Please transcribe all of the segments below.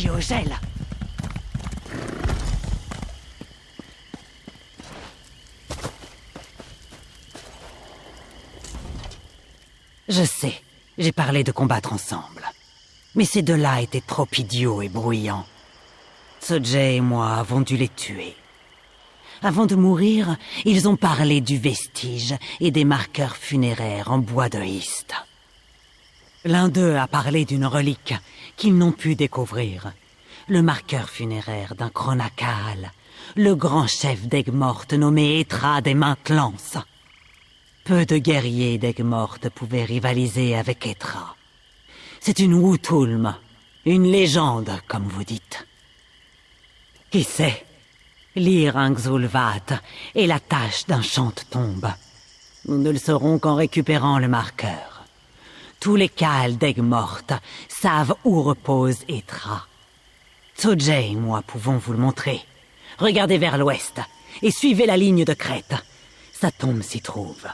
magie au gel. Je sais, j'ai parlé de combattre ensemble. Mais ces deux-là étaient trop idiots et bruyants. Sojay et moi avons dû les tuer. Avant de mourir, ils ont parlé du vestige et des marqueurs funéraires en bois de Hist. L'un d'eux a parlé d'une relique qu'ils n'ont pu découvrir. Le marqueur funéraire d'un Chronakaal, le grand chef d'Aigues-Mortes nommé Etra des Maintes Lances. Peu de guerriers d'Aigues-Mortes pouvaient rivaliser avec Etra. C'est une Wutulm, une légende, comme vous dites. Qui sait, lire un Xulvat est la tâche d'un chante-tombe. Nous ne le saurons qu'en récupérant le marqueur. Tous les Kaals d'Aigues-Mortes savent où repose Etra. Sojay et moi pouvons vous le montrer. Regardez vers l'ouest et suivez la ligne de crête. Sa tombe s'y trouve.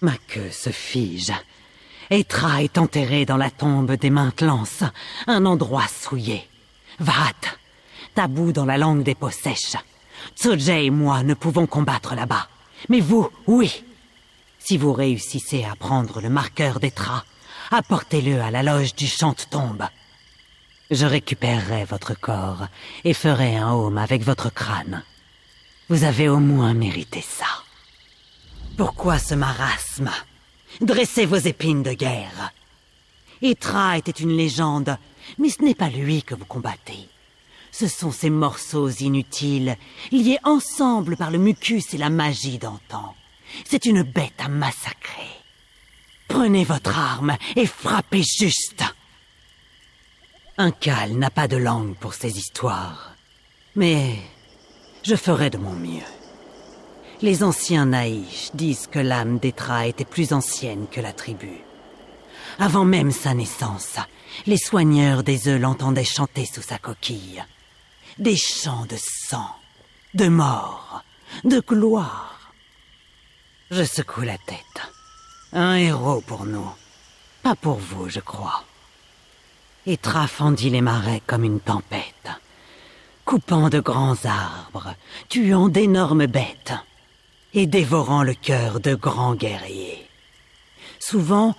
Ma queue se fige. Etra est enterré dans la tombe des Maintes Lances, un endroit souillé. Vaat, tabou dans la langue des peaux sèches. Sojay et moi ne pouvons combattre là-bas. Mais vous, oui. Si vous réussissez à prendre le marqueur d'Etra, apportez-le à la loge du chante-tombe. Je récupérerai votre corps et ferai un home avec votre crâne. Vous avez au moins mérité ça. Pourquoi ce marasme? Dressez vos épines de guerre. Etra était une légende, mais ce n'est pas lui que vous combattez. Ce sont ces morceaux inutiles, liés ensemble par le mucus et la magie d'antan. C'est une bête à massacrer. Prenez votre arme et frappez juste. Un Kaal n'a pas de langue pour ces histoires. Mais je ferai de mon mieux. Les anciens Naïch disent que l'âme d'Etra était plus ancienne que la tribu. Avant même sa naissance, les soigneurs des œufs l'entendaient chanter sous sa coquille. Des chants de sang, de mort, de gloire. Je secoue la tête. Un héros pour nous. Pas pour vous, je crois. Etra fendit les marais comme une tempête, coupant de grands arbres, tuant d'énormes bêtes et dévorant le cœur de grands guerriers. Souvent,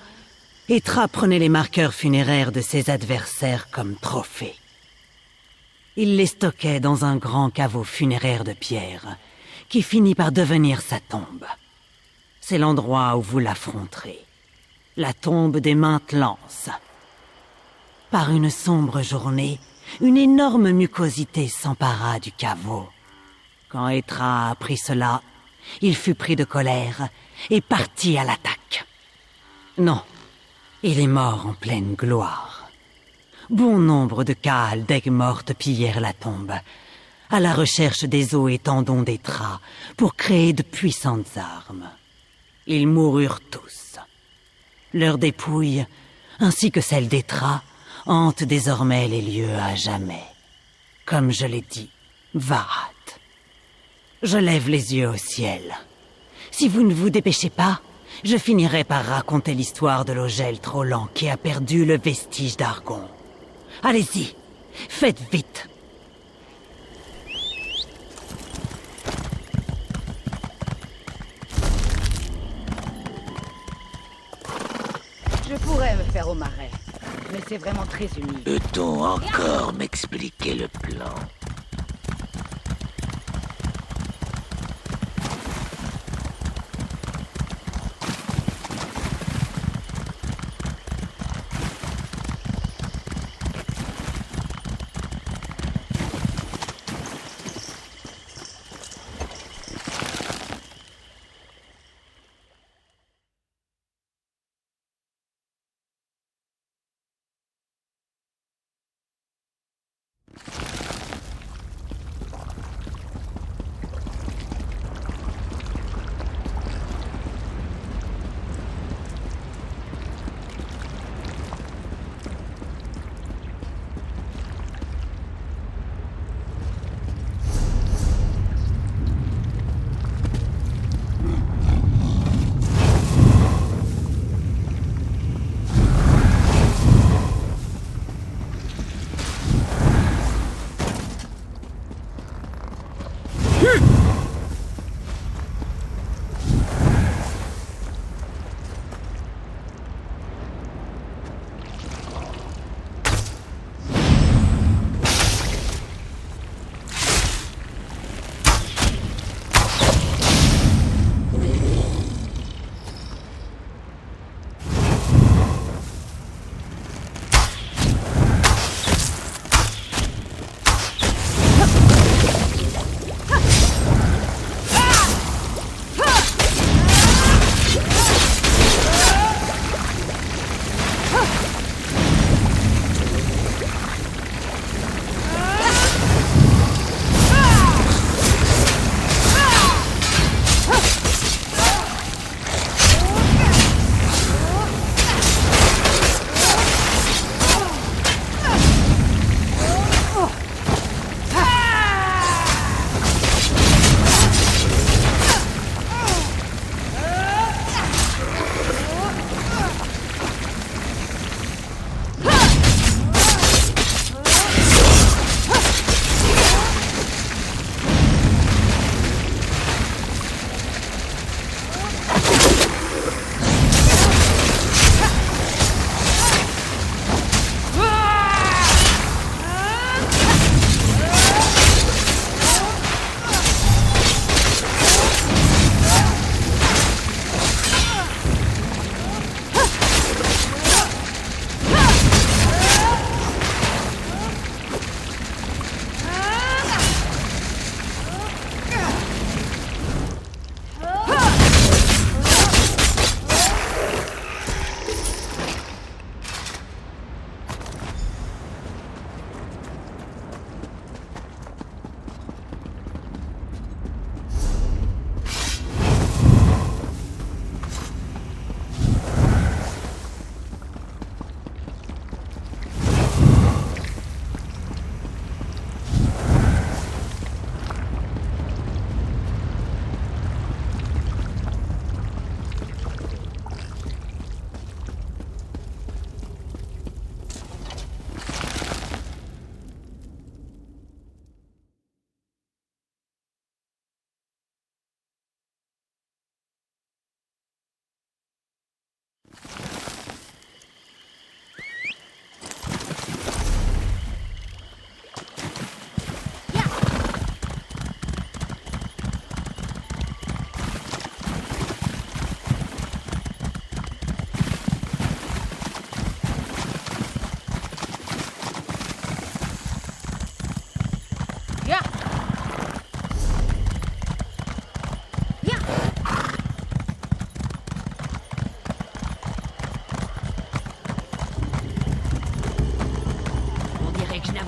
Etra prenait les marqueurs funéraires de ses adversaires comme trophées. Il les stockait dans un grand caveau funéraire de pierre, qui finit par devenir sa tombe. C'est l'endroit où vous l'affronterez. La tombe des Maintes Lances. Par une sombre journée, une énorme mucosité s'empara du caveau. Quand Etra apprit cela, il fut pris de colère et partit à l'attaque. Non, il est mort en pleine gloire. Bon nombre de Kaals d'Aigues-Mortes pillèrent la tombe, à la recherche des os et tendons d'Etra pour créer de puissantes armes. Ils moururent tous. Leurs dépouilles, ainsi que celles d'Etra, hantent désormais les lieux à jamais. Comme je l'ai dit, Vaat. Je lève les yeux au ciel. Si vous ne vous dépêchez pas, je finirai par raconter l'histoire de l'Ogel trop lent qui a perdu le vestige d'Argon. Allez-y, faites vite. Je pourrais me faire au marais, mais c'est vraiment très humide. Peut-on encore m'expliquer le plan?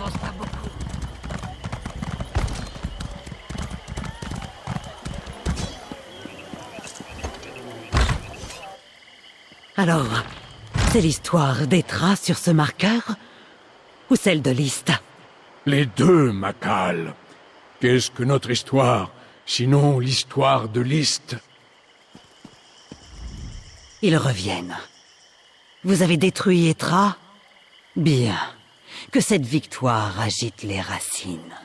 n'avance pas beaucoup. Alors, c'est l'histoire d'Etra sur ce marqueur? Ou celle de List? Les deux, Macal. Qu'est-ce que notre histoire, sinon l'histoire de List? Ils reviennent. Vous avez détruit Etra? Bien. Que cette victoire agite les racines.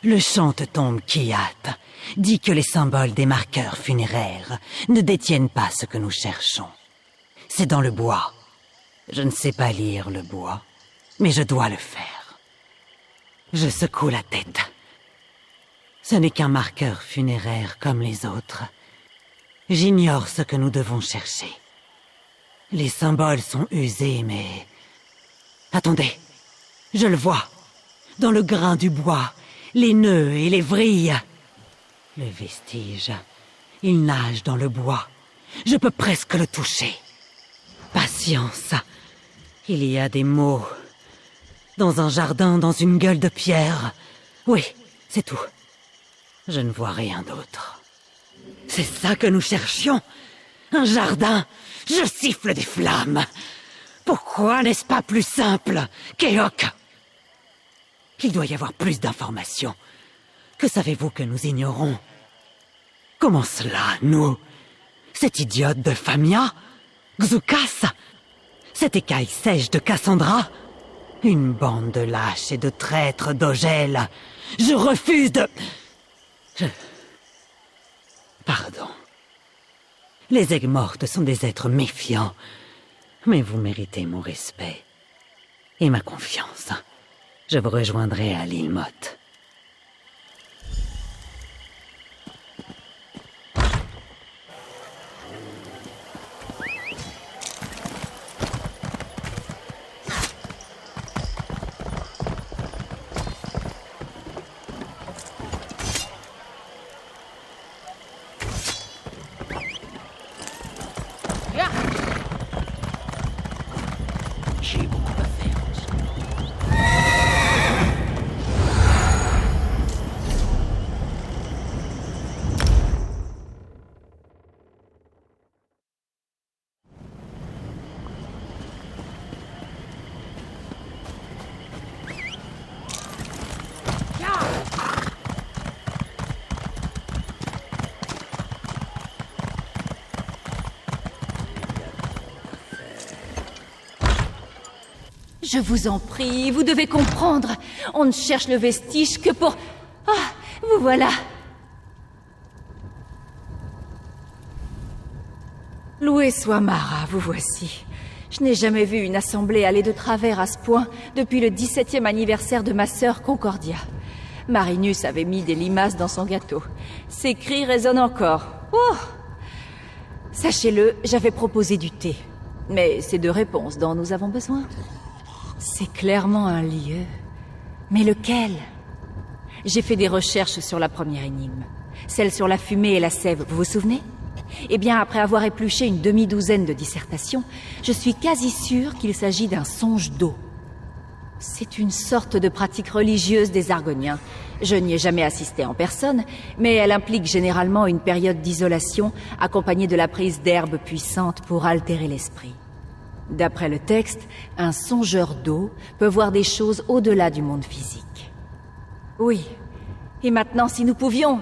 Le chante tombe Kiat dit que les symboles des marqueurs funéraires ne détiennent pas ce que nous cherchons. C'est dans le bois. Je ne sais pas lire le bois, mais je dois le faire. Je secoue la tête. Ce n'est qu'un marqueur funéraire comme les autres. J'ignore ce que nous devons chercher. Les symboles sont usés, mais... Attendez, je le vois. Dans le grain du bois, les nœuds et les vrilles. Le vestige, il nage dans le bois. Je peux presque le toucher. Patience. Il y a des mots. Dans un jardin, dans une gueule de pierre. Oui, c'est tout. Je ne vois rien d'autre. C'est ça que nous cherchions. Un jardin. Je siffle des flammes. Pourquoi n'est-ce pas plus simple, Keok? Il doit y avoir plus d'informations. Que savez-vous que nous ignorons? Comment cela, nous? Cette idiote de Famia? Xukas? Cette écaille sèche de Cassandra? Une bande de lâches et de traîtres d'Ogel. Je refuse de... Pardon. Les aigues mortes sont des êtres méfiants. Mais vous méritez mon respect. Et ma confiance. Je vous rejoindrai à l'île Motte. J'ai beaucoup à faire en ce moment. Je vous en prie, vous devez comprendre. On ne cherche le vestige que pour... Ah, vous voilà. Loué soit Mara, vous voici. Je n'ai jamais vu une assemblée aller de travers à ce point depuis le 17e anniversaire de ma sœur Concordia. Marinus avait mis des limaces dans son gâteau. Ses cris résonnent encore. Oh! Sachez-le, j'avais proposé du thé. Mais c'est de réponses dont nous avons besoin. C'est clairement un lieu. Mais lequel? J'ai fait des recherches sur la première énigme. Celle sur la fumée et la sève, vous vous souvenez? Eh bien, après avoir épluché une demi-douzaine de dissertations, je suis quasi sûre qu'il s'agit d'un songe d'eau. C'est une sorte de pratique religieuse des Argoniens. Je n'y ai jamais assisté en personne, mais elle implique généralement une période d'isolation accompagnée de la prise d'herbes puissantes pour altérer l'esprit. D'après le texte, un songeur d'eau peut voir des choses au-delà du monde physique. Oui. Et maintenant, si nous pouvions...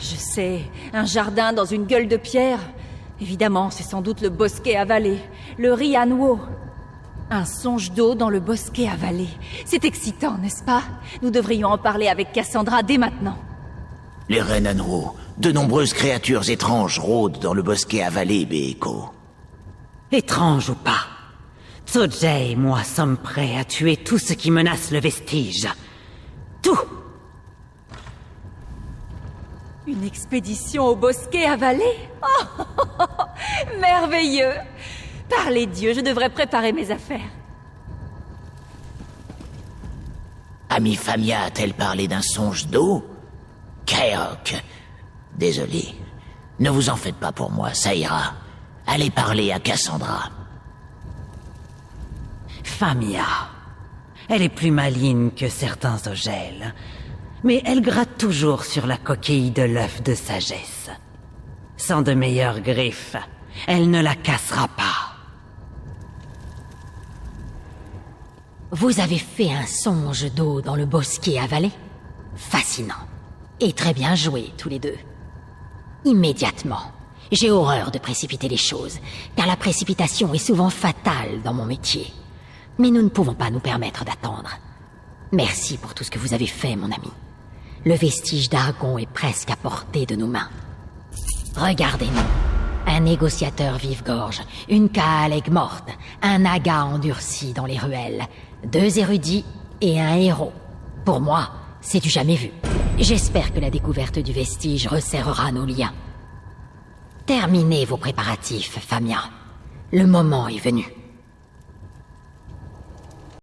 Je sais, un jardin dans une gueule de pierre. Évidemment, c'est sans doute le bosquet avalé, le Rianwo. Un songe d'eau dans le bosquet avalé. C'est excitant, n'est-ce pas? Nous devrions en parler avec Cassandra dès maintenant. Les Renanwo, de nombreuses créatures étranges rôdent dans le bosquet avalé, Beeko. Étrange ou pas, Tsojé et moi sommes prêts à tuer tout ce qui menace le vestige. Tout! Une expédition au bosquet avalé? Oh, merveilleux! Par les dieux, je devrais préparer mes affaires. Ami Famia a-t-elle parlé d'un songe d'eau? Keok. Désolé. Ne vous en faites pas pour moi, ça ira. Allez parler à Cassandra. Famia. Elle est plus maligne que certains Ogels, mais elle gratte toujours sur la coquille de l'œuf de sagesse. Sans de meilleures griffes, elle ne la cassera pas. Vous avez fait un songe d'eau dans le bosquet avalé? Fascinant. Et très bien joué, tous les deux. Immédiatement. J'ai horreur de précipiter les choses, car la précipitation est souvent fatale dans mon métier. Mais nous ne pouvons pas nous permettre d'attendre. Merci pour tout ce que vous avez fait, mon ami. Le vestige d'Argon est presque à portée de nos mains. Regardez-nous. Un négociateur vive-gorge, une Kaaleg morte, un naga endurci dans les ruelles, 2 érudits et un héros. Pour moi, c'est du jamais vu. J'espère que la découverte du vestige resserrera nos liens. Terminez vos préparatifs, Famia. Le moment est venu.